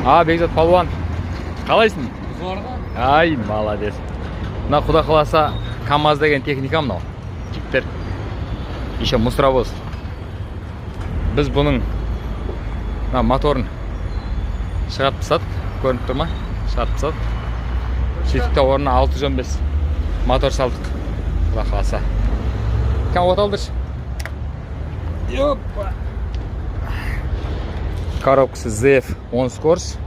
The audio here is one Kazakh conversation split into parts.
Бекзат палуан. Қалайсың? Зорға? Ай, молодец. Мына құда қаласа КамАЗ деген техника мынау. Жігіттер. Еще мусоровоз. Біз бұның моторын шығарып тастадық. Көрініп тұр ма? Шығарып тастадық. Сөйтіп орнына 615 мотор салдық. Құда қаласа. Кәм оталдыршы. Опа. Коробкасы ZF 10 скорость.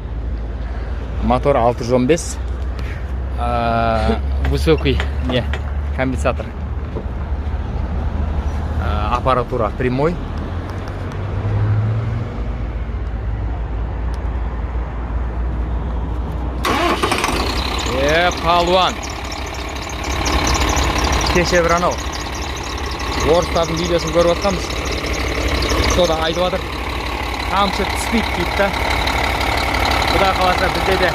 Мотор 615. Высокий конденсатор. Аппаратура прямой. Палуан. Кеше бір анау орыстардың видеосын көріп жатқанбыз. Сода айтып жатыр. Тамшы түспейді дейді да. Құда қаласа бізде де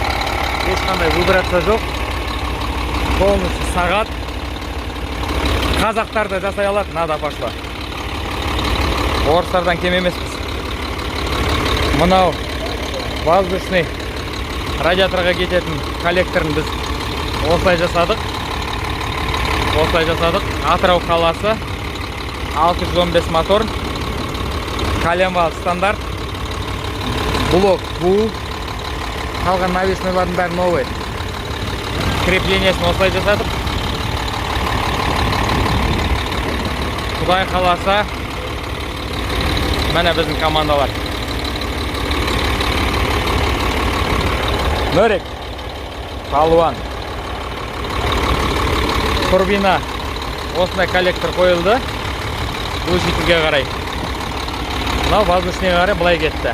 ешқандай вибрация жоқ. Полностью сағат. Қазақтарды жасай алады, надо пошло. Орыстардан кем емеспіз. Мынау воздушный радиаторға кететін коллекторын біз осылай жасадық. Атырау қаласы 615 мотор. Коленвал стандарт. Блок бу. Қалған навесныйлардың бәрі новый. Креплениесін осылай жасадық. Құдай қаласа мәне біздің командалар. Мөрек, палуан. Турбина осындай коллектор қойылды. Глушительге қарай. Мынау воздушный қарай былай кетті.